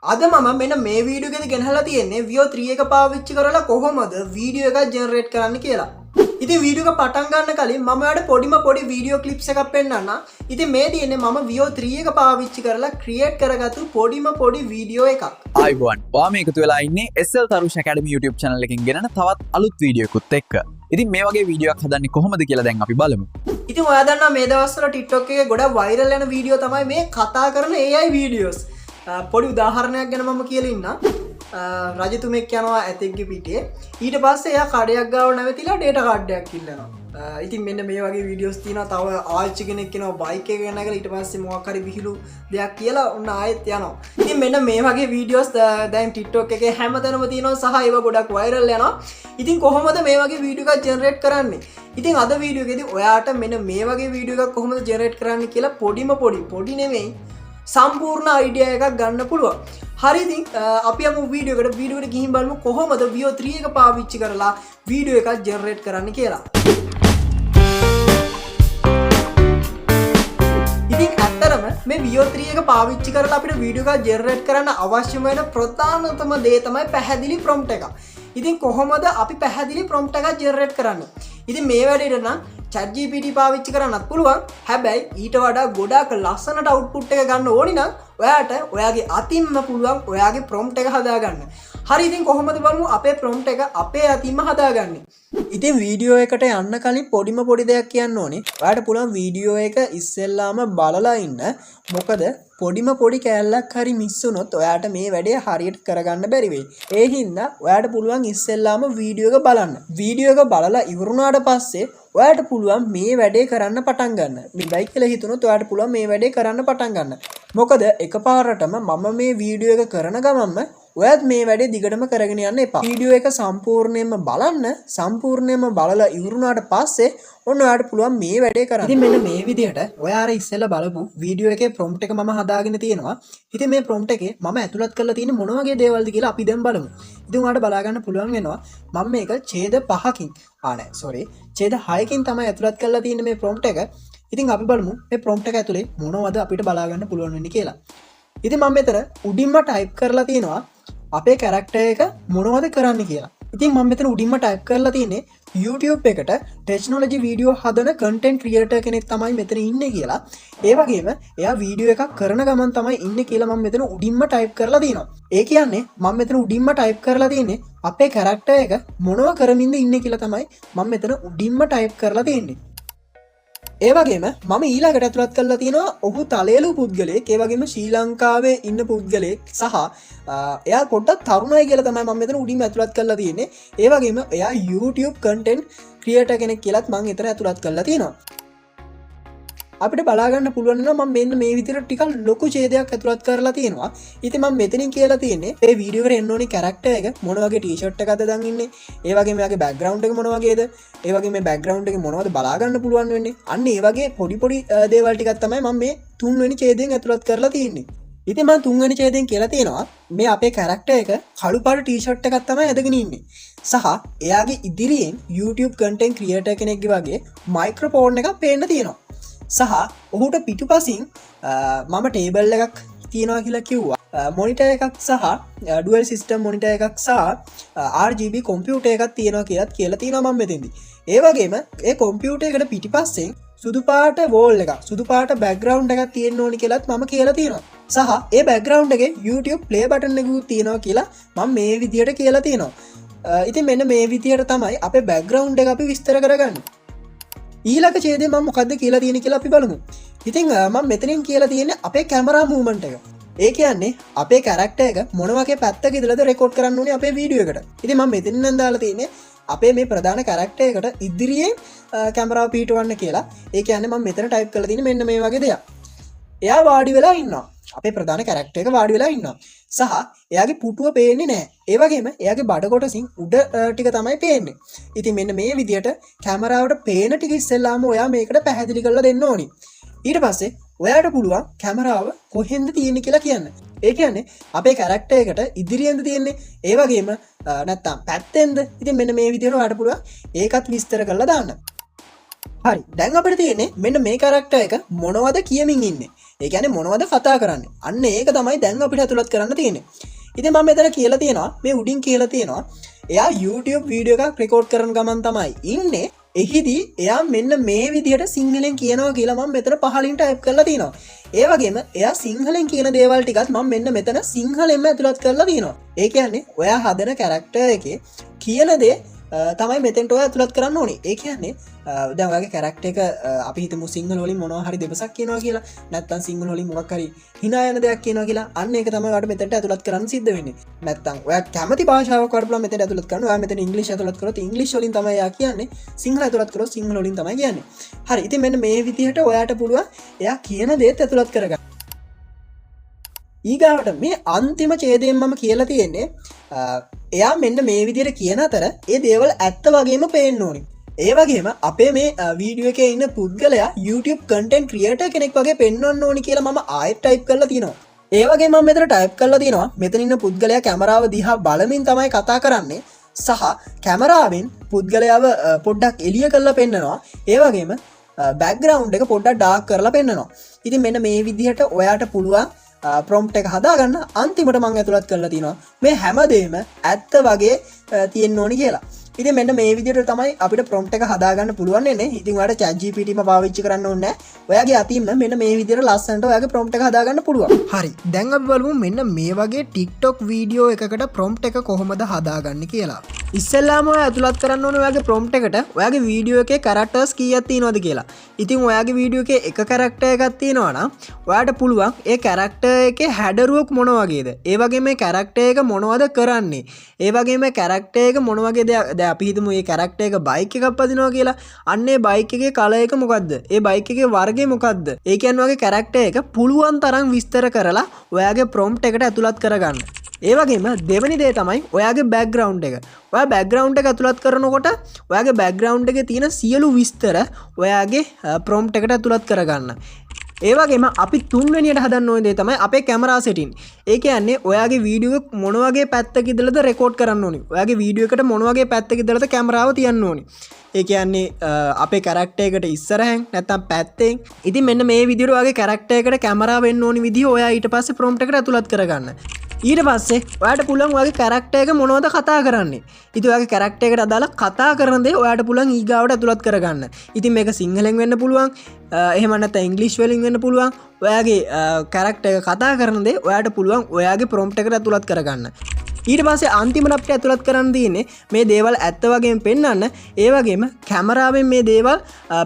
අද මම මෙන්න මේ වීඩියෝ එකේදී ගෙනහලා තියෙන්නේ Veo 3 එක පාවිච්චි කරලා කොහොමද වීඩියෝ එකක් ජෙනරේට් කරන්න කියලා. ඉතින් වීඩියෝ එක පටන් ගන්න කලින් මම ඔයාලට පොඩි වීඩියෝ ක්ලිප්ස් එකක් පෙන්නන්නම්. ඉතින් මේ තියෙන්නේ මම Veo 3 එක පාවිච්චි කරලා ක්‍රියේට් කරගත්තු පොඩි වීඩියෝ එකක්. අයිබෝන් ඔයාම එකතු වෙලා ඉන්නේ SL තරුෂ් ඇකඩමි YouTube channel එකකින් ගෙනන තවත් අලුත් වීඩියෝ එකකුත් එක්ක. ඉතින් මේ වගේ වීඩියෝ එකක් හදන්නේ කොහොමද කියලා දැන් අපි බලමු. ඉතින් ඔයා දන්නා මේ දවස්වල TikTok එකේ ගොඩක් වෛරල් යන වීඩියෝ තමයි මේ කතා කරන AI වීඩියෝස්. පොඩි උදාහරණයක් ගැන මම කියලා ඉන්නම්. රජතුමෙක් යනවා ඇතෙක්ගේ පිටේ. ඊට පස්සේ එයා කඩයක් ගාව නැවතිලා ඩේටා කාඩ් එකක් ඉල්ලනවා. ඉතින් මෙන්න මේ වගේ වීඩියෝස් තියෙනවා. තව ආච්චි කෙනෙක් එනවා බයික් එක ගෙනගෙන ඊට පස්සේ මොකක් හරි විහිළු දෙයක් කියලා ඔන්න ආයෙත් යනවා. ඉතින් මෙන්න මේ වගේ වීඩියෝස් දැන් TikTok එකේ හැමතැනම තියෙනවා සහ ඒවා ගොඩක් වෛරල් යනවා. ඉතින් කොහොමද මේ වගේ වීඩියෝ එකක් ජෙනරේට් කරන්නේ? ඉතින් අද වීඩියෝ එකේදී ඔයාට මෙන්න මේ වගේ වීඩියෝ එකක් කොහොමද ජෙනරේට් කරන්න කියලා පොඩි නෙමෙයි සම්පූර්ණ අයිඩියා එකක් ගන්න පුළුවන්. හරි ඉතින් අපි යමු වීඩියෝ එකට ගිහින් බලමු කොහොමද Veo 3 එක පාවිච්චි කරලා වීඩියෝ එකක් ජෙනරේට් කරන්න කියලා. ඉතින් ඇත්තටම මේ Veo 3 එක පාවිච්චි කරලා අපිට වීඩියෝ එකක් ජෙනරේට් කරන්න අවශ්‍ය වෙන ප්‍රධානතම දේ තමයි පැහැදිලි ප්‍රොම්ප්ට් එක. ඉතින් කොහොමද අපි පැහැදිලි ප්‍රොම්ප්ට් එකක් ජෙනරේට් කරන්නේ? ඉතින් මේ වැඩේට නම් ChatGPT පාවිච්චි කරන්නත් පුළුවන්. හැබැයි ඊට වඩා ගොඩාක් ලස්සනට අවුට්පුට් එක ගන්න ඕනි නම් ඔයාට ඔයාගේ අතින්ම පුළුවන් ඔයාගේ ප්‍රොම්ප්ට් එක හදාගන්න. හරි ඉතින් කොහොමද බලමු අපේ ප්‍රොම්ප්ට් එක අපේ අතින්ම හදාගන්නේ. ඉතින් වීඩියෝ එකට යන්න කලින් පොඩි දෙයක් කියන්න ඕනේ. ඔයාට පුළුවන් වීඩියෝ එක ඉස්සෙල්ලාම බලලා ඉන්න. මොකද පොඩි කෑල්ලක් හරි මිස් වුණොත් ඔයාට මේ වැඩේ හරියට කරගන්න බැරි වෙයි. ඒ හින්දා ඔයාට පුළුවන් ඉස්සෙල්ලාම වීඩියෝ එක බලන්න. වීඩියෝ එක බලලා ඉවරුණාට පස්සේ ඔයාට පුළුවන් මේ වැඩේ කරන්න පටන් ගන්න. මේයි කියලා හිතුනොත් ඔයාට පුළුවන් මේ වැඩේ කරන්න පටන් ගන්න. මොකද එකපාරටම මම මේ වීඩියෝ එක කරන ගමන්ම ඔයත් මේ වැඩේ දිගටම කරගෙන යන්න එපා. වීඩියෝ එක සම්පූර්ණයෙන්ම බලන්න. සම්පූර්ණයෙන්ම බලලා ඉවරුණාට පස්සේ ඔන්න ඔයාට පුළුවන් මේ වැඩේ කරන්න. ඉතින් මෙන්න මේ විදිහට ඔයා අර ඉස්සෙල්ලා බලපු වීඩියෝ එකේ ප්‍රොම්ප්ට් එක මම හදාගෙන තියෙනවා. ඉතින් මේ ප්‍රොම්ප්ට් එකේ මම ඇතුළත් කරලා තියෙන මොන වගේ දේවල්ද කියලා අපි දැන් බලමු. ඉතින් ඔයාලට බලා ගන්න පුළුවන් වෙනවා මම මේක ඡේද 5කින් ඡේද 6කින් තමයි ඇතුළත් කරලා තියෙන්නේ මේ ප්‍රොම්ප්ට් එක. ඉතින් අපි බලමු මේ ප්‍රොම්ප්ට් එක ඇතුලේ මොනවද අපිට බලා ගන්න පුළුවන් වෙන්නේ කියලා. ඉතින් මම මෙතන උඩින්ම ටයිප් කරලා තියෙනවා අපේ කැරක්ටර් එක මොනවද කරන්න කියලා. ඉතින් මම මෙතන උඩින්ම ටයිප් කරලා තියෙන්නේ YouTube එකට ටෙක්නොලොජි වීඩියෝ හදන කන්ටෙන්ට් ක්‍රියේටර් කෙනෙක් තමයි මෙතන ඉන්නේ කියලා. ඒ වගේම එයා වීඩියෝ එකක් කරන ගමන් තමයි ඉන්නේ කියලා මම මෙතන උඩින්ම ටයිප් කරලා තියෙනවා. ඒ කියන්නේ මම මෙතන උඩින්ම ටයිප් කරලා තියෙන්නේ අපේ කැරක්ටර් එක මොනව කරමින්ද ඉන්නේ කියලා තමයි මම මෙතන උඩින්ම ටයිප් කරලා තියෙන්නේ. ඒ වගේම මම ඊළඟට ඇතුළත් කරලා තියෙනවා ඔහු තලේලු පුද්ගලයෙක්. ඒ වගේම ශ්‍රී ලංකාවේ ඉන්න පුද්ගලයෙක් සහ එයා පොඩ්ඩක් තරුණයි කියලා තමයි මම මෙතන උඩින්ම ඇතුළත් කරලා තියෙන්නේ. ඒ වගේම එයා YouTube content creator කෙනෙක් කියලාත් මම එතන ඇතුළත් කරලා තියෙනවා. අපිට බලා ගන්න පුළුවන් නම් මම මෙන්න මේ විදිහට ටිකක් ලොකු ඡේදයක් ඇතුළත් කරලා තියෙනවා. ඉතින් මම මෙතනින් කියලා තියෙන්නේ මේ වීඩියෝ එකට එන්න ඕනි කැරක්ටර් එක මොන වගේ ටී-ෂර්ට් එකක්ද දැන් ඉන්නේ. ඒ වගේම එයාගේ බෑග්ග්‍රවුන්ඩ් එක මොන වගේද? ඒ වගේම මේ බෑග්ග්‍රවුන්ඩ් එකේ මොනවද බලා ගන්න පුළුවන් වෙන්නේ. අන්න ඒ වගේ පොඩි දේවල් ටිකක් තමයි මම මේ තුන්වෙනි ඡේදයෙන් ඇතුළත් කරලා තියෙන්නේ. ඉතින් මම තුන්වෙනි ඡේදයෙන් කියලා තියෙනවා මේ අපේ කැරක්ටර් එක කළු පාට ටී-ෂර්ට් එකක් තමයි ඇඳගෙන ඉන්නේ. සහ එයාගේ ඉදිරියෙන් YouTube content creator කෙනෙක්ගේ වගේ මයික්‍රොෆෝන් එකක් පේන්න තියෙනවා. සහ ඔහුට පිටුපසින් මම ටේබල් එකක් තියෙනවා කියලා කිව්වා. මොනිටර් එකක් සහ ඩුවල් සිස්ටම් මොනිටර් එකක් සහ RGB කම්පියුටර් එකක් තියෙනවා කියලාත් කියලා තියෙනවා මම මෙතෙන්දී. ඒ වගේම ඒ කම්පියුටර් එකට පිටිපස්සෙන් සුදු පාට වෝල් එකක් සුදු පාට බෑග්ග්‍රවුන්ඩ් එකක් තියෙන්න ඕනි කියලාත් මම කියලා තියෙනවා. සහ ඒ බෑග්ග්‍රවුන්ඩ් එකේ YouTube play button එකකුත් තියෙනවා කියලා මම මේ විදියට කියලා තියෙනවා. ඉතින් මෙන්න මේ විදියට තමයි අපේ බෑග්ග්‍රවුන්ඩ් එක අපි විස්තර කරගන්නේ. ඊළඟ ඡේදයේ මම මොකද්ද කියලා තියෙන්නේ කියලා අපි බලමු. ඉතින් මම මෙතනින් කියලා තියෙන්නේ අපේ කැමරා මූවමන්ට් එක. ඒ කියන්නේ අපේ කැරක්ටර් එක මොන වගේ පැත්තක ඉඳලාද රෙකෝඩ් කරන්න ඕනේ අපේ වීඩියෝ එකට. ඉතින් මම මෙතනින් නම් දාලා තියෙන්නේ අපේ මේ ප්‍රධාන කැරක්ටර් එකට ඉදිරියෙන් කැමරාව පිටවන්න කියලා. ඒ කියන්නේ මම මෙතන ටයිප් කරලා තියෙන්නේ මෙන්න මේ වගේ දෙයක්. එයා වාඩි වෙලා ඉන්නවා. අපේ ප්‍රධාන කැරක්ටර් එක වාඩි වෙලා ඉන්නවා. සහ එයාගේ පුටුව පේන්නේ නැහැ. ඒ වගේම එයාගේ බඩ කොටසින් උඩ ටික තමයි පේන්නේ. ඉතින් මෙන්න මේ විදියට කැමරාවට පේන ටික ඉස්සෙල්ලාම ඔයා මේකට පැහැදිලි කරලා දෙන්න ඕනි. ඊට පස්සේ ඔයාට පුළුවන් කැමරාව කොහෙන්ද තියෙන්නේ කියලා කියන්න. ඒ කියන්නේ අපේ කැරක්ටර් එකට ඉදිරියෙන්ද තියෙන්නේ. ඒ වගේම නැත්තම් පැත්තෙන්ද. ඉතින් මෙන්න මේ විදියට ඔයාට පුළුවන් ඒකත් විස්තර කරලා දාන්න. හරි දැන් අපිට තියෙන්නේ මෙන්න මේ කැරක්ටර් එක මොනවද කියමින් ඉන්නේ. ඒ කියන්නේ මොනවද කතා කරන්නේ. අන්න ඒක තමයි දැන් අපිට ඇතුළත් කරන්න තියෙන්නේ. ඉතින් මම මෙතන කියලා තියෙනවා මේ උඩින් කියලා තියෙනවා එයා YouTube වීඩියෝ එකක් රෙකෝඩ් කරන ගමන් තමයි ඉන්නේ. එහිදී එයා මෙන්න මේ විදිහට සිංහලෙන් කියනවා කියලා මම මෙතන පහලින් ටයිප් කරලා තියෙනවා. ඒ වගේම එයා සිංහලෙන් කියන දේවල් ටිකත් මම මෙන්න මෙතන සිංහලෙන්ම ඇතුළත් කරලා තියෙනවා. ඒ කියන්නේ ඔයා හදන කැරක්ටර් එකේ කියන දේ තමයි මෙතෙන්ට ඔය ඇතුළත් කරන්න ඕනේ. ඒ කියන්නේ දැන් ඔයාගේ කැරක්ටර් එක අපි හිතමු සිංහල වලින් මොනවා හරි දෙපසක් කියනවා කියලා. නැත්නම් සිංහල වලින් මොකක් හරි hina යන දෙයක් කියනවා කියලා. අන්න ඒක තමයි ඔයාලට මෙතෙන්ට ඇතුළත් කරන්න සිද්ධ වෙන්නේ. නැත්නම් ඔයා කැමති භාෂාවක් වඩ බලන්න මෙතෙන්ට ඇතුළත් කරනවා. ඔයා මෙතන ඉංග්‍රීසි ඇතුළත් කරොත් ඉංග්‍රීසි වලින් තමයි එයා කියන්නේ. සිංහල ඇතුළත් කරොත් සිංහල වලින් තමයි කියන්නේ. හරි. ඉතින් මෙන්න මේ විදිහට ඔයාට පුළුවන් එයා කියන දේත් ඇතුළත් කරගන්න. ඊගාවට මේ අන්තිම ඡේදයෙන් මම කියලා තියෙන්නේ එයා මෙන්න මේ විදිහට කියන අතර ඒ දේවල් ඇත්ත වගේම පේන්න ඕනි. ඒ වගේම අපේ මේ වීඩියෝ එකේ ඉන්න පුද්ගලයා YouTube content creator කෙනෙක් වගේ පෙන්වන්න ඕනි කියලා මම ආයෙත් ටයිප් කරලා තියෙනවා. ඒ වගේම මම මෙතන ටයිප් කරලා තියෙනවා මෙතන ඉන්න පුද්ගලයා කැමරාව දිහා බලමින් තමයි කතා කරන්නේ සහ කැමරාවෙන් පුද්ගලයාව පොඩ්ඩක් එළිය කරලා පෙන්නනවා. ඒ වගේම බෑග්ග්‍රවුන්ඩ් එක පොඩ්ඩක් ඩාර්ක් කරලා පෙන්නනවා. ඉතින් මෙන්න මේ විදිහට ඔයාට පුළුවන් ප්‍රොම්ප්ට් එක හදාගන්න අන්තිමට මම ඇතුළත් කරලා තියෙනවා මේ හැමදේම ඇත්ත වගේ තියෙන්න ඕනි කියලා. ඉතින් මෙන්න මේ විදිහට තමයි අපිට ප්‍රොම්ප්ට් එක හදාගන්න පුළුවන් වෙන්නේ. ඉතින් ඔයාලට chat gpt ම පාවිච්චි කරන්න ඕනේ නැහැ. ඔයාගේ අතින්ම මෙන්න මේ විදිහට ලස්සනට ඔයාගේ ප්‍රොම්ප්ට් එක හදාගන්න පුළුවන්. හරි. දැන් අපි බලමු මෙන්න මේ වගේ TikTok වීඩියෝ එකකට ප්‍රොම්ප්ට් එක කොහොමද හදාගන්නේ කියලා. ඉස්සෙල්ලාම ඔයා ඇතුළත් කරන්න ඕනේ ඔයාගේ ප්‍රොම්ප්ට් එකට ඔයාගේ වීඩියෝ එකේ කැරක්ටර්ස් කීයක් තියෙනවද කියලා. ඉතින් ඔයාගේ වීඩියෝ එකේ එක කැරක්ටර් එකක් තියෙනවා නම් ඔයාට පුළුවන් ඒ කැරක්ටර් එකේ හැඩරුවක් මොන වගේද? ඒ වගේම මේ කැරක්ටර් එක මොනවද කරන්නේ? ඒ වගේම කැරක්ටර් එක මොන වගේ දැන් අපි හිතමු මේ කැරක්ටර් එක බයික් එකක් පදිනවා කියලා. අන්න ඒ බයික් එකේ කලර් එක මොකද්ද? ඒ බයික් එකේ වර්ගය මොකද්ද? ඒ කියන්නේ ඔයාගේ කැරක්ටර් එක පුළුවන් තරම් විස්තර කරලා ඔයාගේ ප්‍රොම්ප්ට් එකට ඇතුළත් කරගන්න. ඒ වගේම දෙවෙනි දේ තමයි ඔයාගේ බෑග්ග්‍රවුන්ඩ් එක. ඔයා බෑග්ග්‍රවුන්ඩ් එක ඇතුළත් කරනකොට ඔයාගේ බෑග්ග්‍රවුන්ඩ් එකේ තියෙන සියලු විස්තර ඔයාගේ ප්‍රොම්ප්ට් එකට ඇතුළත් කරගන්න. ඒ වගේම අපි තුන්වෙනියට හදන්න ඕනේ දේ තමයි අපේ කැමරා සෙටින්. ඒ කියන්නේ ඔයාගේ වීඩියෝ එක මොන වගේ පැත්තක ඉඳලාද රෙකෝඩ් කරන්න ඕනේ. ඔයාගේ වීඩියෝ එකට මොන වගේ පැත්තක ඉඳලාද කැමරාව තියන්න ඕනේ. ඒ කියන්නේ අපේ කැරක්ටර් එකට ඉස්සරහෙන් නැත්නම් පැත්තෙන්. ඉතින් මෙන්න මේ විදිහට ඔයාගේ කැරක්ටර් එකට කැමරාව වෙන්න ඕනි විදිහ ඔයා ඊට පස්සේ ප්‍රොම්ප්ට් එකට ඇතුළත් කරගන්න. ඊට පස්සේ ඔයාට පුළුවන් ඔයාගේ කැරක්ටර් එක මොනවද කතා කරන්නේ. ඉතින් ඔයාගේ කැරක්ටර් එකට අදාළ කතා කරන දේ ඔයාට පුළුවන් ඊගාවට ඇතුළත් කරගන්න. ඉතින් මේක සිංහලෙන් වෙන්න පුළුවන්. එහෙම නැත්නම් ඉංග්‍රීසි වලින් වෙන්න පුළුවන්. ඔයාගේ කැරක්ටර් එක කතා කරන දේ ඔයාට පුළුවන් ඔයාගේ ප්‍රොම්ප්ට් එකට ඇතුළත් කරගන්න. ඊට පස්සේ අන්තිමට අපිට ඇතුළත් කරන්න තියෙන්නේ මේ දේවල් ඇත්ත වගේම පෙන්වන්න. ඒ වගේම කැමරාවෙන් මේ දේවල්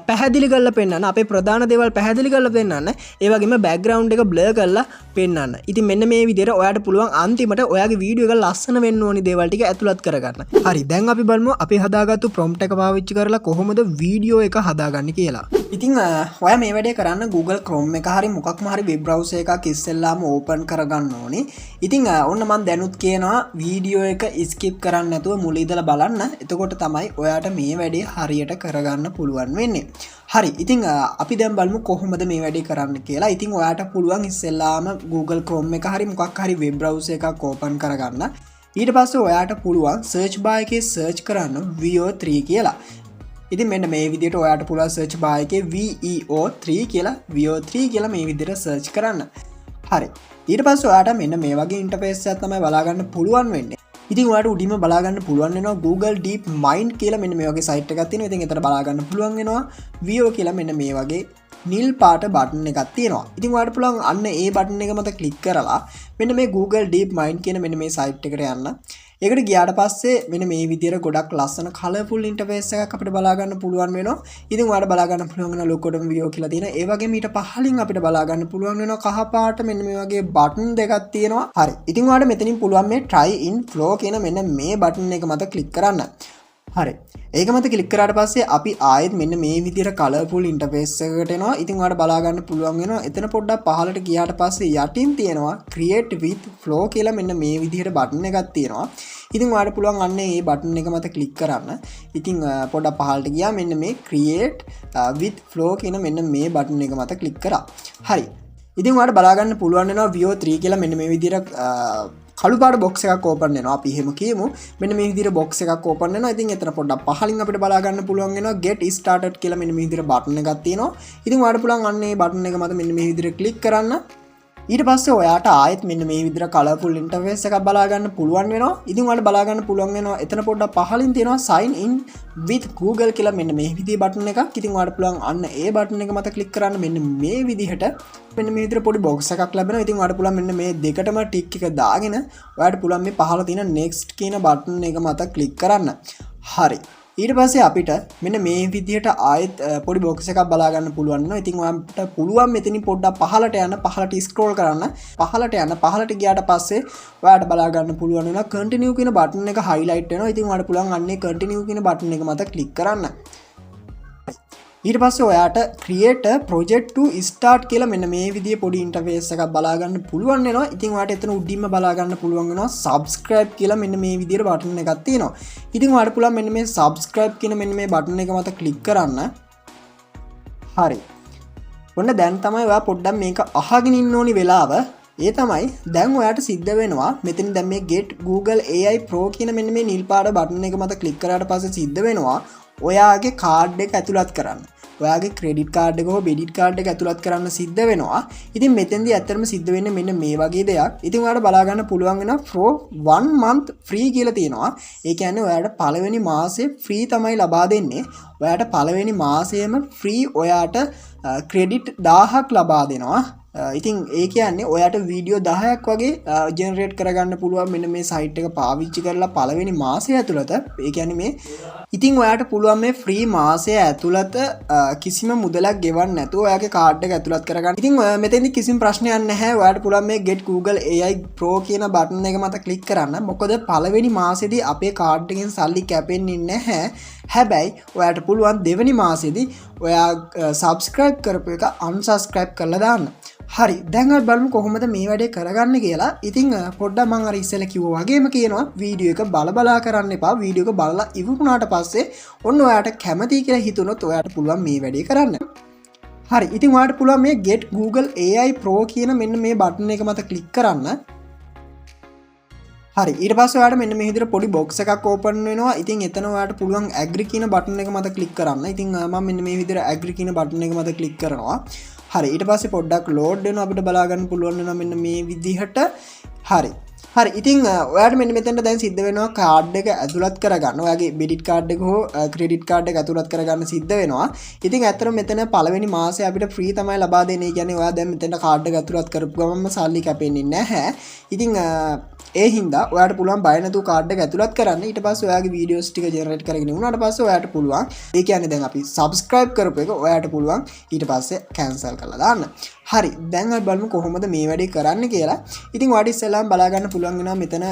පැහැදිලි කරලා පෙන්වන්න. අපේ ප්‍රධාන දේවල් පැහැදිලි කරලා පෙන්වන්න. ඒ වගේම බෑග්ග්‍රවුන්ඩ් එක බ්ලර් කරලා පෙන්වන්න. ඉතින් මෙන්න මේ විදිහට ඔයාට පුළුවන් අන්තිමට ඔයාගේ වීඩියෝ එක ලස්සන වෙන්න ඕනි දේවල් ටික ඇතුළත් කරගන්න. හරි. දැන් අපි බලමු අපි හදාගත්තු ප්‍රොම්ප්ට් එක පාවිච්චි කරලා කොහොමද වීඩියෝ එක හදාගන්නේ කියලා. ඉතින් ඔයා මේ වැඩේ කරන්න Google Chrome එක හරි මොකක්ම හරි වෙබ් බ්‍රවුසර් එකක් ඉස්සෙල්ලාම ඕපන් කරගන්න ඕනේ. ඉතින් ඔන්න මම දැනුත් කියනවා වීඩියෝ එක ස්කිප් කරන්න නැතුව මුල ඉඳලා බලන්න. එතකොට තමයි ඔයාට මේ වැඩේ හරියට කරගන්න පුළුවන් වෙන්නේ. හරි. ඉතින් අපි දැන් බලමු කොහොමද මේ වැඩේ කරන්න කියලා. ඉතින් ඔයාට පුළුවන් ඉස්සෙල්ලාම Google Chrome එක හරි මොකක් හරි වෙබ් බ්‍රවුසර් එකක් ඕපන් කරගන්න. ඊට පස්සේ ඔයාට පුළුවන් සර්ච් බාර් එකේ සර්ච් කරන්න VO3 කියලා. ඉතින් මෙන්න මේ විදිහට ඔයාට පුළුවන් සර්ච් බාර් එකේ VEO3 කියලා VO3 කියලා මේ විදිහට සර්ච් කරන්න. හරි. ඊට පස්සේ ඔයාට මෙන්න මේ වගේ ඉන්ටර්ෆේස් එකක් තමයි බලා ගන්න පුළුවන් වෙන්නේ. ඉතින් ඔයාට උඩින්ම බලා ගන්න පුළුවන් වෙනවා Google Deep Mind කියලා මෙන්න මේ වගේ සයිට් එකක් තියෙනවා. ඉතින් එතන බලා ගන්න පුළුවන් වෙනවා VO කියලා මෙන්න මේ වගේ නිල් පාට බටන් එකක් තියෙනවා. ඉතින් ඔයාලට පුළුවන් අන්න ඒ බටන් එක මත ක්ලික් කරලා මෙන්න මේ Google Deep Mind කියන මෙන්න මේ සයිට් එකට යන්න. ඒකට ගියාට පස්සේ මෙන්න මේ විදිහට ගොඩක් ලස්සන කලර්ෆුල් ඉන්ටර්ෆේස් එකක් අපිට බලා ගන්න පුළුවන් වෙනවා. ඉතින් ඔයාලට බලා ගන්න පුළුවන් වෙනවා ලොකෝටම VO කියලා තියෙනවා. ඒ වගේම ඊට පහලින් අපිට බලා ගන්න පුළුවන් වෙනවා කහ පාට මෙන්න මේ වගේ බටන් දෙකක් තියෙනවා. හරි. ඉතින් ඔයාලට මෙතනින් පුළුවන් මේ try in flow කියන මෙන්න මේ බටන් එක මත ක්ලික් කරන්න. හරි. ඒක මත ක්ලික් කරාට පස්සේ අපි ආයෙත් මෙන්න මේ විදිහට කලර්ෆුල් ඉන්ටර්ෆේස් එකකට එනවා. ඉතින් ඔයාලට බලා ගන්න පුළුවන් වෙනවා. එතන පොඩ්ඩක් පහළට ගියාට පස්සේ යටින් තියෙනවා create with flow කියලා මෙන්න මේ විදිහට බටන් එකක් තියෙනවා. ඉතින් ඔයාලට පුළුවන් අන්න ඒ බටන් එක මත ක්ලික් කරන්න. ඉතින් පොඩ්ඩක් පහළට ගියා මෙන්න මේ create with flow කියන මෙන්න මේ බටන් එක මත ක්ලික් කරා. හරි. ඉතින් ඔයාලට බලා ගන්න පුළුවන් වෙනවා VO3 කියලා මෙන්න මේ විදිහට කළු පාට බොක්ස් එකක් ඕපන් වෙනවා. අපි එහෙම කියමු. මෙන්න මේ විදිහට බොක්ස් එකක් ඕපන් වෙනවා. ඉතින් එතන පොඩ්ඩක් පහලින් අපිට බලා ගන්න පුළුවන් වෙනවා get started කියලා මෙන්න මේ විදිහට බටන් එකක් තියෙනවා. ඉතින් ඔයාලට පුළුවන් අන්න ඒ බටන් එක මත මෙන්න මේ විදිහට ක්ලික් කරන්න. ඊට පස්සේ ඔයාට ආයෙත් මෙන්න මේ විදිහට කලර්ෆුල් ඉන්ටර්ෆේස් එකක් බලා ගන්න පුළුවන් වෙනවා. ඉතින් ඔයාලට බලා ගන්න පුළුවන් වෙනවා එතන පොඩ්ඩක් පහලින් තියෙනවා sign in with Google කියලා මෙන්න මේ විදිහේ බටන් එකක්. ඉතින් ඔයාලට පුළුවන් අන්න ඒ බටන් එක මත ක්ලික් කරන්න. මෙන්න මේ විදිහට මෙන්න මේ විදිහට පොඩි බොක්ස් එකක් ලැබෙනවා. ඉතින් ඔයාලට පුළුවන් මෙන්න මේ දෙකටම ටික් එක දාගෙන ඔයාලට පුළුවන් මේ පහළ තියෙන next කියන බටන් එක මත ක්ලික් කරන්න. හරි. ඊට පස්සේ අපිට මෙන්න මේ විදිහට ආයෙත් පොඩි බොක්ස් එකක් බලා ගන්න පුළුවන් වෙනවා. ඉතින් ඔයාලට පුළුවන් මෙතනින් පොඩ්ඩක් පහළට යන්න, පහළට ස්ක්‍රෝල් කරන්න. පහළට යන්න, පහළට ගියාට පස්සේ ඔයාලට බලා ගන්න පුළුවන් වෙනවා continue කියන බටන් එක highlight වෙනවා. ඉතින් ඔයාලට පුළුවන් අන්නේ continue කියන බටන් එක මත ක්ලික් කරන්න. ඊට පස්සේ ඔයාට create a project to start කියලා මෙන්න මේ විදිහේ පොඩි ඉන්ටර්ෆේස් එකක් බලා ගන්න පුළුවන් වෙනවා. ඉතින් ඔයාට එතන උඩින්ම බලා ගන්න පුළුවන් වෙනවා subscribe කියලා මෙන්න මේ විදිහට බටන් එකක් තියෙනවා. ඉතින් ඔයාට පුළුවන් මෙන්න මේ subscribe කියන මෙන්න මේ බටන් එක මත ක්ලික් කරන්න. හරි. ඔන්න දැන් තමයි ඔයා පොඩ්ඩක් මේක අහගෙන ඉන්න ඕනි වෙලාව. ඒ තමයි දැන් ඔයාට සිද්ධ වෙනවා මෙතන දැන් මේ get Google AI Pro කියන මෙන්න මේ නිල් පාට බටන් එක මත ක්ලික් කරාට පස්සේ සිද්ධ වෙනවා ඔයාගේ කාඩ් එක ඇතුළත් කරන්න. ඔයාගේ ක්‍රෙඩිට් කාඩ් එක හෝ ඩෙබිට් කාඩ් එක ඇතුළත් කරන්න සිද්ධ වෙනවා. ඉතින් මෙතෙන්දී ඇත්තටම සිද්ධ වෙන්නේ මෙන්න මේ වගේ දෙයක්. ඉතින් ඔයාලට බලා ගන්න පුළුවන් වෙනවා for 1 month free කියලා තියෙනවා. ඒ කියන්නේ ඔයාලට පළවෙනි මාසේ free තමයි ලබා දෙන්නේ. ඔයාලට පළවෙනි මාසයේම free ඔයාට ක්‍රෙඩිට් 1000ක් ලබා දෙනවා. ඉතින් ඒ කියන්නේ ඔයාට වීඩියෝ 10ක් වගේ ජෙනරේට් කරගන්න පුළුවන් මෙන්න මේ සයිට් එක පාවිච්චි කරලා පළවෙනි මාසය ඇතුළත. ඒ කියන්නේ මේ ඉතින් ඔයාට පුළුවන් මේ ෆ්‍රී මාසය ඇතුළත කිසිම මුදලක් ගෙවන්න නැතුව ඔයාගේ කාඩ් එක ඇතුළත් කරගන්න. ඉතින් මෙතෙන්දි කිසිම ප්‍රශ්නයක් නැහැ. ඔයාට පුළුවන් මේ get Google AI Pro කියන බටන් එක මත ක්ලික් කරන්න. මොකද පළවෙනි මාසෙදී අපේ කාඩ් එකෙන් සල්ලි කැපෙන්නේ නැහැ. හැබැයි ඔයාට පුළුවන් දෙවෙනි මාසෙදී ඔයා subscribe කරපු එක unsubscribe කරලා දාන්න. හරි. දැන් අපි බලමු කොහොමද මේ වැඩේ කරගන්න කියලා. ඉතින් පොඩ්ඩක් මම අර ඉස්සෙල්ලා කිව්වා වගේම කියනවා වීඩියෝ එක බලා කරන්න එපා. වීඩියෝ එක බලලා ඉවරුනාට පස්සේ ඔන්න ඔයාට කැමති කියලා හිතුනොත් ඔයාට පුළුවන් මේ වැඩේ කරන්න. හරි. ඉතින් ඔයාට පුළුවන් මේ get Google AI Pro කියන මෙන්න මේ බටන් එක මත ක්ලික් කරන්න. හරි. ඊට පස්සේ ඔයාට මෙන්න මේ විදිහට පොඩි බොක්ස් එකක් ඕපන් වෙනවා. ඉතින් එතන ඔයාට පුළුවන් agree කියන බටන් එක මත ක්ලික් කරන්න. ඉතින් මම මෙන්න මේ විදිහට agree කියන බටන් එක මත ක්ලික් කරනවා. හරි. ඊට පස්සේ පොඩ්ඩක් load වෙනවා. අපිට බලා ගන්න පුළුවන් වෙනවා මෙන්න මේ විදිහට. හරි. හරි. ඉතින් ඔයාට මෙන්න මෙතනට දැන් සිද්ධ වෙනවා කාඩ් එක ඇතුළත් කරගන්න. ඔයාගේ ඩෙබිට් කාඩ් එක හෝ ක්‍රෙඩිට් කාඩ් එක ඇතුළත් කරගන්න සිද්ධ වෙනවා. ඉතින් ඇත්තටම මෙතන පළවෙනි මාසේ අපිට ෆ්‍රී තමයි ලබා දෙන්නේ. ඒ කියන්නේ ඔයා දැන් මෙතන කාඩ් එක ඇතුළත් කරපු ගමන්ම සල්ලි කැපෙන්නේ නැහැ. ඉතින් ඒ හින්දා ඔයාට පුළුවන් බය නැතුව කාඩ් එක ඇතුළත් කරන්න. ඊට පස්සේ ඔයාගේ වීඩියෝස් ටික ජෙනරේට් කරගෙන වුණාට පස්සේ ඔයාට පුළුවන් ඒ කියන්නේ දැන් අපි subscribe කරපු එක ඔයාට පුළුවන් ඊට පස්සේ cancel කරලා දාන්න. හරි. දැන් අපි බලමු කොහොමද මේ වැඩේ කරන්න කියලා. ඉතින් ඔයාට ඉස්සෙල්ලාම බලා ගන්න පුළුවන් වෙනවා මෙතන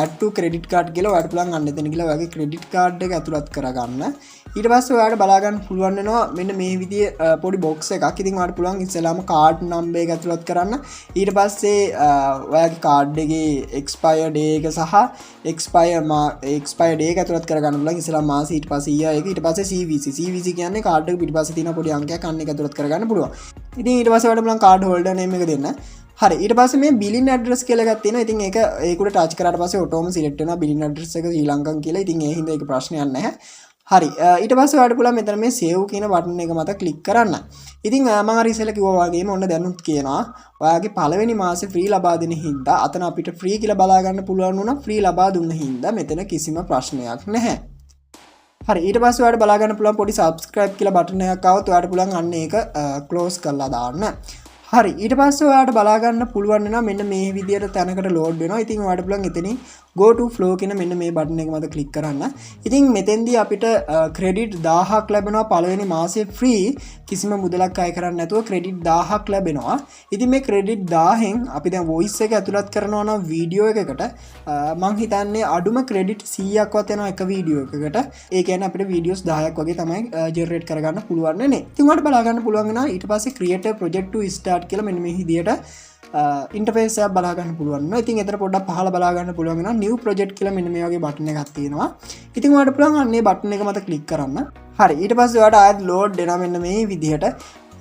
add to credit card කියලා. ඔයාට පුළුවන් අන්න එතන ගිහලා ඔයාගේ credit card එක ඇතුළත් කරගන්න. ඊට පස්සේ ඔයාට බලා ගන්න පුළුවන් වෙනවා මෙන්න මේ විදිහේ පොඩි box එකක්. ඉතින් ඔයාට පුළුවන් ඉස්සෙල්ලාම card number එක ඇතුළත් කරන්න. ඊට පස්සේ ඔයාගේ card එකේ expire day එක සහ expire day එක ඇතුළත් කරගන්න පුළුවන්. ඉස්සෙල්ලාම මාසෙ ඊට පස්සේ year එක ඊට පස්සේ CVC කියන්නේ card එක පිටිපස්සේ තියෙන පොඩි අංකයක් අන්න එක ඇතුළත් කරගන්න පුළුවන්. ඉතින් ඊට පස්සේ ඔයාලට පුළුවන් card holder name එක දෙන්න. හරි. ඊට පස්සේ මේ billing address කියලා එකක් තියෙනවා. ඉතින් ඒකට touch කරාට පස්සේ autom select වෙනවා billing address එක ශ්‍රී ලංකන් කියලා. ඉතින් ඒ හින්දා ඒක ප්‍රශ්නයක් නැහැ. හරි. ඊට පස්සේ ඔයාලට පුළුවන් මෙතන මේ save කියන බටන් එක මත ක්ලික් කරන්න. ඉතින් මම අර ඉස්සෙල්ලා කිව්වා වගේම ඔන්න දැනුත් කියනවා ඔයාගේ පළවෙනි මාසේ ෆ්‍රී ලබා දෙන හින්දා අතන අපිට ෆ්‍රී කියලා බලා ගන්න පුළුවන් වුණා. ෆ්‍රී ලබා දුන්න හින්දා මෙතන කිසිම ප්‍රශ්නයක් නැහැ. හරි. ඊට පස්සේ ඔයාලට බලා ගන්න පුළුවන් පොඩි subscribe කියලා බටන් එකක් ආවොත් ඔයාලට පුළුවන් අන්න ඒක close කරලා දාන්න. හරි. ඊට පස්සේ ඔයාලට බලා ගන්න පුළුවන් වෙනවා මෙන්න මේ විදියට තැනකට load වෙනවා. ඉතින් ඔයාලට පුළුවන් එතනින් go to flow කියන මෙන්න මේ බටන් එක මත ක්ලික් කරන්න. ඉතින් මෙතෙන්දී අපිට ක්‍රෙඩිට් 1000ක් ලැබෙනවා පළවෙනි මාසේ free කිසිම මුදලක් අය කරන්නේ නැතුව ක්‍රෙඩිට් 1000ක් ලැබෙනවා. ඉතින් මේ ක්‍රෙඩිට් 1000න් අපි දැන් voice එක ඇතුළත් කරනවා නම් වීඩියෝ එකකට මං හිතන්නේ අඩුම ක්‍රෙඩිට් 100ක්වත් යනවා එක වීඩියෝ එකකට. ඒ කියන්නේ අපිට වීඩියෝස් 10ක් වගේ තමයි ජෙනරේට් කරගන්න පුළුවන් වෙන්නේ. ඉතින් ඔයාලට බලා ගන්න පුළුවන් වෙනවා ඊට පස්සේ create a project to start කියලා මෙන්න මේ විදියට ඉන්ටර්ෆේස් එකක් බලා ගන්න පුළුවන් වෙනවා. ඉතින් එතන පොඩ්ඩක් පහළ බලා ගන්න පුළුවන් වෙනවා new project කියලා මෙන්න මේ වගේ බටන් එකක් තියෙනවා. ඉතින් ඔයාලට පුළුවන් අන්නේ බටන් එක මත ක්ලික් කරන්න. හරි. ඊට පස්සේ ඔයාලට ආයෙත් load වෙනවා මෙන්න මේ විදිහට.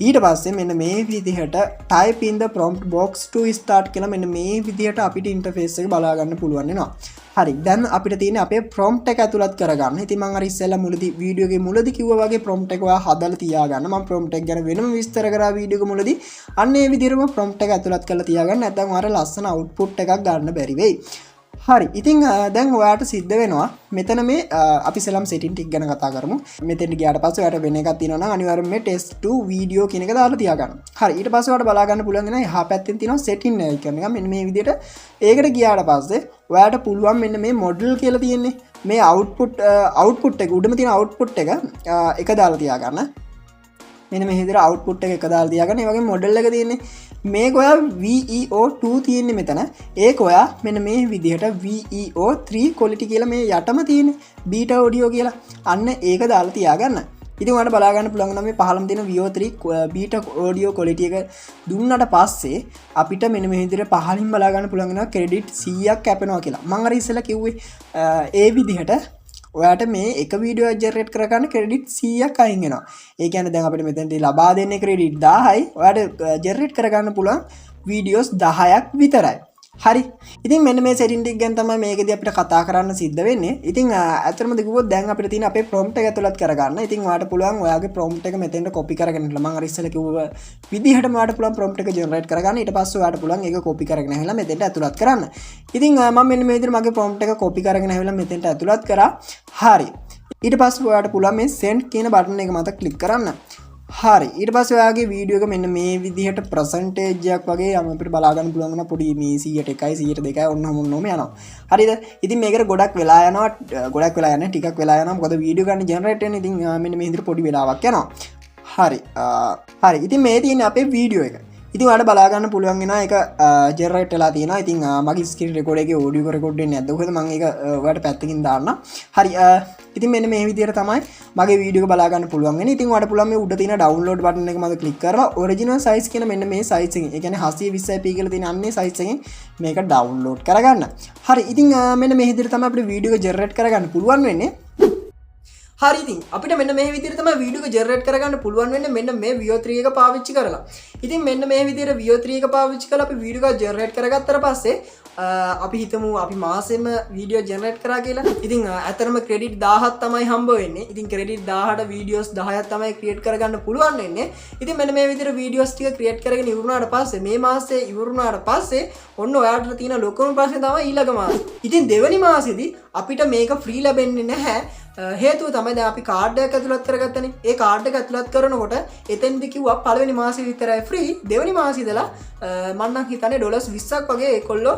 ඊට පස්සේ මෙන්න මේ විදිහට type in the prompt box to start කියලා මෙන්න මේ විදිහට අපිට ඉන්ටර්ෆේස් එක බලා ගන්න පුළුවන් වෙනවා. හරි දැන් අපිට තියෙන අපේ prompt එක ඇතුළත් කරගන්න. ඉතින් මම අර ඉස්සෙල්ලා මුලදී වීඩියෝ එකේ මුලදී කිව්වා වගේ prompt එක ඔයා හදලා තියාගන්න. මම prompt එක ගැන වෙනම විස්තර කරා වීඩියෝ එක මුලදී. අන්න ඒ විදිහටම prompt එක ඇතුළත් කරලා තියාගන්න. නැත්නම් ඔයාලා ලස්සන output එකක් ගන්න බැරි වෙයි. හරි ඉතින් දැන් ඔයාට සිද්ධ වෙනවා මෙතන මේ අපි සෙලම් setting ටික ගැන කතා කරමු. මෙතෙන්ට ගියාට පස්සේ ඔයාට වෙන එකක් තියෙනවා නම් අනිවාර්යයෙන් මේ test to video කියන එක දාලා තියාගන්න. හරි ඊට පස්සේ ඔයාට බලා ගන්න පුළුවන් වෙනවා එහා පැත්තෙන් තියෙනවා setting icon එක. මෙන්න මේ විදිහට ඒකට ගියාට පස්සේ ඔයාට පුළුවන් මෙන්න මේ model කියලා තියෙන්නේ මේ output එක උඩම තියෙන output එක දාලා තියාගන්න. මෙන්න මේ විදිහට output එක දාලා තියාගන්න. ඒ වගේම model එක තියෙන්නේ මේක ඔයා VEO2 තියෙන්නේ මෙතන. ඒක ඔයා මෙන්න මේ විදිහට VEO3 quality කියලා මේ යටම තියෙන්නේ beta audio කියලා. අන්න ඒක දාලා තියාගන්න. ඉතින් ඔයාලට බලා ගන්න පුළුවන් නම් මේ පහළම තියෙන VEO3 beta audio quality එක දුන්නාට පස්සේ අපිට මෙන්න මේ විදිහට පහළින් බලා ගන්න පුළුවන් වෙනවා credit 100ක් කැපෙනවා කියලා. මම අර ඉස්සෙල්ලා කිව්වේ ඒ විදිහට ඔයාට මේ එක වීඩියෝ ජෙනරේට් කරගන්න ක්‍රෙඩිට් 100ක් අයින් වෙනවා. ඒ කියන්නේ දැන් අපිට මෙතනදී ලබා දෙන්නේ ක්‍රෙඩිට් 1000යි. ඔයාට ජෙනරේට් කරගන්න පුළුවන් වීඩියෝස් 10ක් විතරයි. හරි. ඉතින් මෙන්න මේ setting ටික ගැන තමයි මේකදී අපිට කතා කරන්න සිද්ධ වෙන්නේ. ඉතින් ඇත්තටම කිව්වොත් දැන් අපිට තියෙන අපේ prompt එක ඇතුළත් කරගන්න. ඉතින් ඔයාට පුළුවන් ඔයාගේ prompt එක මෙතෙන්ට copy කරගෙන ඉන්න. මම අර ඉස්සෙල්ලා කිව්ව විදිහටම ඔයාට පුළුවන් prompt එක generate කරගන්න. ඊට පස්සේ ඔයාට පුළුවන් ඒක copy කරගෙන ඇවිල්ලා මෙතෙන්ට ඇතුළත් කරන්න. ඉතින් මම මෙන්න මේ විදිහට මගේ prompt එක copy කරගෙන ඇවිල්ලා මෙතෙන්ට ඇතුළත් කරා. හරි. ඊට පස්සේ ඔයාට පුළුවන් මේ send කියන බටන් එක මත click කරන්න. හරි ඊට පස්සේ ඔයාගේ වීඩියෝ එක මෙන්න මේ විදිහට percentage එකක් වගේ අපිට බලා ගන්න පුළුවන් වෙනවා පොඩි මේ 100ට 1යි 100ට 2යි ඔන්නම යනවා. හරිද? ඉතින් මේකට ගොඩක් වෙලා යනවා ටිකක් වෙලා යනවා. මොකද වීඩියෝ ගන්න ජෙනරේට් වෙන්නේ ඉතින් මෙන්න මේ විදිහට පොඩි වෙලාවක් යනවා. හරි. ඉතින් මේ තියෙන්නේ අපේ වීඩියෝ එක. ඉතින් ඔයාලට බලා ගන්න පුළුවන් වෙනවා ඒක ජෙනරේට් වෙලා තියෙනවා. ඉතින් මගේ ස්ක්‍රීන් රෙකෝඩර් එකේ ඔඩියෝ රෙකෝඩ් වෙන්නේ නැද්ද? මොකද මම ඒක ඔයාලට පැත්තකින් දාන්න. හරි. ඉතින් මෙන්න මේ විදිහට තමයි මගේ වීඩියෝ එක බලා ගන්න පුළුවන් වෙන්නේ. ඉතින් ඔයාලට පුළුවන් මේ උඩ තියෙන ඩවුන්ලෝඩ් බටන් එක මත ක්ලික් කරලා ඔරිජිනල් සයිස් කියන මෙන්න මේ සයිස් එකෙන් ඒ කියන්නේ 720p කියලා තියෙන අන්නේ සයිස් එකෙන් මේක ඩවුන්ලෝඩ් කරගන්න. හරි. ඉතින් මෙන්න මේ විදිහට තමයි අපිට වීඩියෝ එක ජෙනරේට් කරගන්න පුළුවන් වෙන්නේ. හරි ඉතින් අපිට මෙන්න මේ විදිහට තමයි වීඩියෝ එක ජෙනරේට් කරගන්න පුළුවන් වෙන්නේ මෙන්න මේ VO3 එක පාවිච්චි කරලා. ඉතින් මෙන්න මේ විදිහට VO3 එක පාවිච්චි කරලා අපි වීඩියෝ එක ජෙනරේට් කරගත්තට පස්සේ අපි හිතමු අපි මාසෙම වීඩියෝ ජෙනරේට් කරා කියලා. ඉතින් ඇත්තටම ක්‍රෙඩිට් 1000ක් තමයි හම්බ වෙන්නේ. ඉතින් ක්‍රෙඩිට් 1000ට වීඩියෝස් 10ක් තමයි ක්‍රියේට් කරගන්න පුළුවන් වෙන්නේ. ඉතින් මෙන්න මේ විදිහට වීඩියෝස් ටික ක්‍රියේට් කරගෙන ඉවරුනාට පස්සේ මේ මාසේ ඉවරුනාට පස්සේ ඔන්න ඔයාලට තියෙන ලොකුම ප්‍රශ්නේ තමයි ඊළඟ මාසේ. ඉතින් දෙවෙනි මාසෙදි අපිට මේක ෆ්‍රී ලැබෙන්නේ නැහැ. හේතුව තමයි දැන් අපි කාඩ් එකක් ඇතුළත් කරගත්තනේ. ඒ කාඩ් එක ඇතුළත් කරනකොට එතෙන්දි කිව්වා පළවෙනි මාසේ විතරයි ෆ්‍රී. දෙවෙනි මාසේ ඉඳලා මම නම් හිතන්නේ ඩොලර්ස් 20ක් වගේ ඒකොල්ලෝ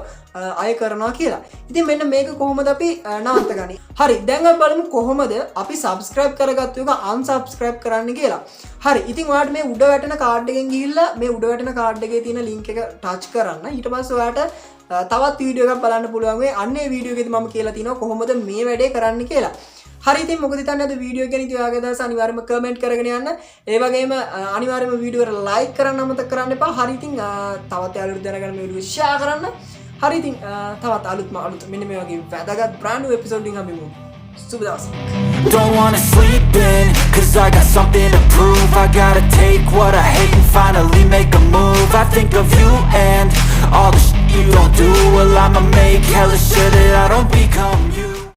අය කරනවා කියලා. ඉතින් මෙන්න මේක කොහොමද අපි නවත්තගන්නේ? හරි. දැන් අපි බලමු කොහොමද අපි subscribe කරගත්තු එක unsubscribe කරන්න කියලා. හරි. ඉතින් ඔයාලට මේ උඩ වැටෙන කාඩ් එකෙන් ගිහිල්ලා මේ උඩ වැටෙන කාඩ් එකේ තියෙන link එක touch කරන්න. ඊට පස්සේ ඔයාලට තවත් වීඩියෝ එකක් බලන්න පුළුවන් වෙයි. අන්න ඒ වීඩියෝ එකේදී මම කියලා තිනවා කොහොමද මේ වැඩේ කරන්න කියලා. හරි ඉතින් මොකද හිතන්නේ අද වීඩියෝ ගැන ඉතින් ඔයාගේ අදහස අනිවාර්යයෙන්ම කමෙන්ට් කරගෙන යන්න. ඒ වගේම අනිවාර්යයෙන්ම වීඩියෝ එකට ලයික් කරන්න අමතක කරන්න එපා. හරි ඉතින් තවත් යාළුවෝ දැනගන්න මේ වීඩියෝ ෂෙයා කරන්න. හරි ඉතින් තවත් අලුත් මෙන්න මේ වගේ වැදගත් brand new episode එකකින් අපි මු සුබ දවසක්. Don't wanna sleep in, cause I got something to prove. I gotta take what I hate and finally make a move. I think of you and all the shit you don't do. Well, I'ma make hella sure that I don't become you.